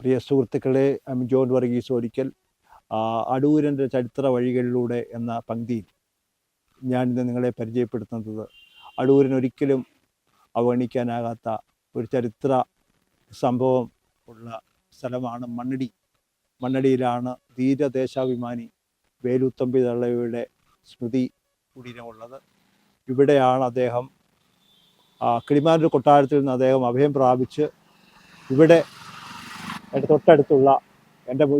പ്രിയ സുഹൃത്തുക്കളെ, ജോൺ വർഗീസ് ഒരിക്കൽ അടൂരിൻ്റെ ചരിത്ര വഴികളിലൂടെ എന്ന പങ്ക്തിയിൽ ഞാനിന്ന് നിങ്ങളെ പരിചയപ്പെടുത്തുന്നത് അടൂരിനൊരിക്കലും അവഗണിക്കാനാകാത്ത ഒരു ചരിത്ര സംഭവം ഉള്ള സ്ഥലമാണ് മണ്ണടി. മണ്ണടിയിലാണ് ധീരദേശാഭിമാനി വേലുത്തമ്പി ദളവയുടെ സ്മൃതി കുടീരമുള്ളത്. ഇവിടെയാണ് അദ്ദേഹം കിളിമാനൂർ കൊട്ടാരത്തിൽ നിന്ന് അദ്ദേഹം അഭയം പ്രാപിച്ച് ഇവിടെ തൊട്ടടുത്തുള്ള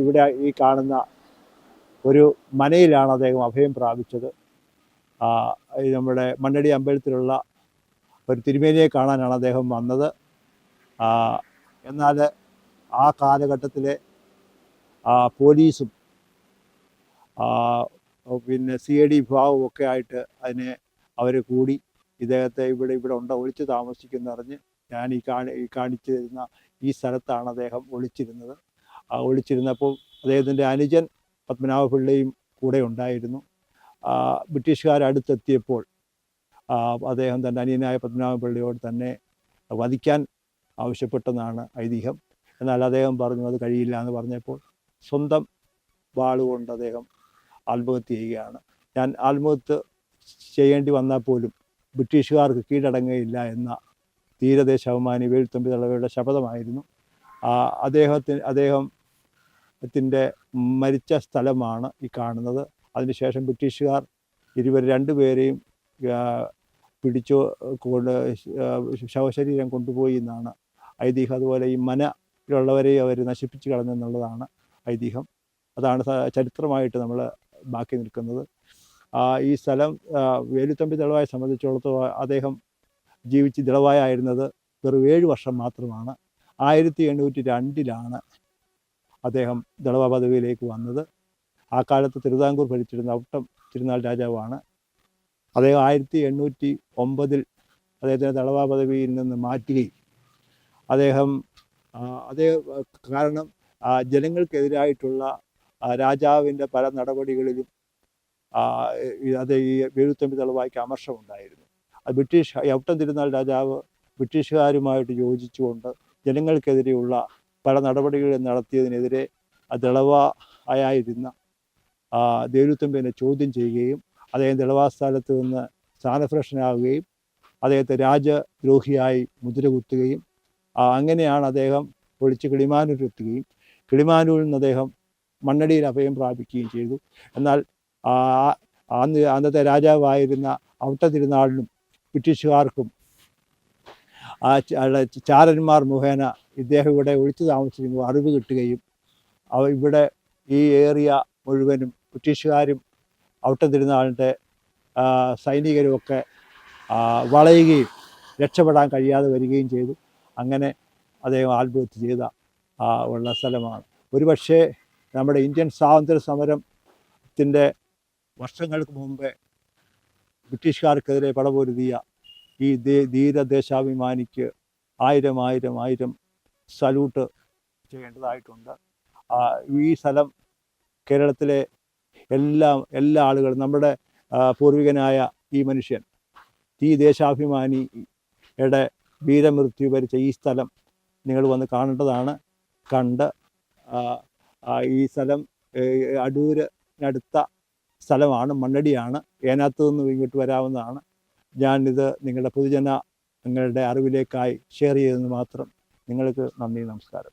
ഇവിടെ ഈ കാണുന്ന ഒരു മനയിലാണ് അദ്ദേഹം അഭയം പ്രാപിച്ചത്. നമ്മുടെ മണ്ണടി അമ്പലത്തിലുള്ള ഒരു തിരുമേനിയെ കാണാനാണ് അദ്ദേഹം വന്നത്. എന്നാൽ ആ കാലഘട്ടത്തിലെ പോലീസും പിന്നെ CID വിഭാഗവും ഒക്കെ ആയിട്ട് അവർ കൂടി ഇദ്ദേഹത്തെ ഇവിടെ ഒളിച്ചു താമസിക്കുന്നറിഞ്ഞ് ഞാൻ ഈ കാണിച്ചു തരുന്ന ഈ സ്ഥലത്താണ് അദ്ദേഹം ഒളിച്ചിരുന്നത്. ഒളിച്ചിരുന്നപ്പോൾ അദ്ദേഹത്തിൻ്റെ അനുജൻ പത്മനാഭപിള്ളയും കൂടെ ഉണ്ടായിരുന്നു. ബ്രിട്ടീഷുകാർ അടുത്തെത്തിയപ്പോൾ അദ്ദേഹം തൻ്റെ അനിയനായ പത്മനാഭപിള്ളയോട് തന്നെ വധിക്കാൻ ആവശ്യപ്പെട്ടെന്നാണ് ഐതിഹ്യം. എന്നാൽ അദ്ദേഹം പറഞ്ഞു അത് കഴിയില്ല എന്ന് പറഞ്ഞപ്പോൾ സ്വന്തം വാളുകൊണ്ട് അദ്ദേഹം ആത്മഹത്യ ചെയ്യുകയാണ്. ഞാൻ ആത്മഹത്യ ചെയ്യേണ്ടി വന്നാൽ പോലും ബ്രിട്ടീഷുകാർക്ക് കീഴടങ്ങുകയില്ല എന്ന ധീരദേശാഭിമാനി വേലുത്തമ്പി ദളവയുടെ ശപഥമായിരുന്നു. അദ്ദേഹത്തിൻ്റെ മരിച്ച സ്ഥലമാണ് ഈ കാണുന്നത്. അതിനുശേഷം ബ്രിട്ടീഷുകാർ രണ്ടുപേരെയും പിടിച്ചു ശവശരീരം കൊണ്ടുപോയി എന്നാണ് ഐതിഹ്യം. അതുപോലെ ഈ മനയിലുള്ളവരെയും അവർ നശിപ്പിച്ചു കളഞ്ഞെന്നുള്ളതാണ് ഐതിഹ്യം. അതാണ് ചരിത്രമായിട്ട് നമ്മൾ ബാക്കി നിൽക്കുന്നത്. ഈ സ്ഥലം വേലുത്തമ്പി ദളവയെ സംബന്ധിച്ചിടത്തോളം അദ്ദേഹം ദളവായായിരുന്നത് വെറും 7 വർഷം മാത്രമാണ്. 1802 അദ്ദേഹം ദളവ പദവിയിലേക്ക് വന്നത്. ആ കാലത്ത് തിരുവിതാംകൂർ ഭരിച്ചിരുന്ന ഔട്ടം തിരുനാൾ രാജാവാണ്. അദ്ദേഹം 1809 അദ്ദേഹത്തിൻ്റെ ദളവ പദവിയിൽ നിന്ന് മാറ്റുകയും കാരണം ജനങ്ങൾക്കെതിരായിട്ടുള്ള രാജാവിൻ്റെ പല നടപടികളിലും ഈ വേലുത്തമ്പി ദളവായ്ക്ക് അമർഷമുണ്ടായിരുന്നു. ഔട്ടം തിരുനാൾ രാജാവ് ബ്രിട്ടീഷുകാരുമായിട്ട് യോജിച്ചുകൊണ്ട് ജനങ്ങൾക്കെതിരെയുള്ള പല നടപടികളും നടത്തിയതിനെതിരെ ദളവായിരുന്ന വേലുത്തമ്പിനെ ചോദ്യം ചെയ്യുകയും അദ്ദേഹം ദളവാ സ്ഥലത്ത് നിന്ന് സ്ഥാനഭ്രഷ്ടനാവുകയും അദ്ദേഹത്തെ രാജദ്രോഹിയായി മുദ്ര കുത്തുകയും അങ്ങനെയാണ് അദ്ദേഹം ഒളിച്ച് കിളിമാനൂരിലെത്തുകയും കിളിമാനൂരിൽ നിന്ന് അദ്ദേഹം മണ്ണടിയിൽ അഭയം പ്രാപിക്കുകയും ചെയ്തു. എന്നാൽ അന്നത്തെ രാജാവായിരുന്ന ഔട്ട തിരുനാളിനും ബ്രിട്ടീഷുകാർക്കും ചാരന്മാർ മുഖേന ഇദ്ദേഹം ഇവിടെ ഒളിച്ചു താമസിക്കുന്ന അറിവ് കിട്ടുകയും ഇവിടെ ഈ ഏരിയ മുഴുവനും ബ്രിട്ടീഷുകാരും ഔട്ട തിരുനാളിൻ്റെ സൈനികരുമൊക്കെ വളയുകയും രക്ഷപ്പെടാൻ കഴിയാതെ വരികയും ചെയ്തു. അങ്ങനെ അദ്ദേഹം ആത്മഹത്യ ചെയ്ത ഉള്ള സ്ഥലമാണ്. ഒരുപക്ഷെ നമ്മുടെ ഇന്ത്യൻ സ്വാതന്ത്ര്യ സമരത്തിൻ്റെ വർഷങ്ങൾക്ക് മുമ്പേ ബ്രിട്ടീഷുകാർക്കെതിരെ പടപൊരുതിയ ഈ ധീരദേശാഭിമാനിക്ക് 1000 സല്യൂട്ട് ചെയ്യേണ്ടതായിട്ടുണ്ട്. ഈ സ്ഥലം കേരളത്തിലെ എല്ലാ ആളുകളും നമ്മുടെ പൂർവികനായ ഈ മനുഷ്യൻ ഈ ദേശാഭിമാനിയുടെ വീരമൃത്യു വരിച്ച ഈ സ്ഥലം നിങ്ങൾ വന്ന് കാണേണ്ടതാണ്. കണ്ട് ഈ സ്ഥലം അടൂരിനടുത്ത സ്ഥലമാണ്, മണ്ണടിയാണ്. ഏനാത്ത് നിന്ന് ഇങ്ങോട്ട് വരാവുന്നതാണ്. ഞാനിത് നിങ്ങളുടെ അറിവിലേക്കായി ഷെയർ ചെയ്തെന്ന് മാത്രം. നിങ്ങൾക്ക് നന്ദി, നമസ്കാരം.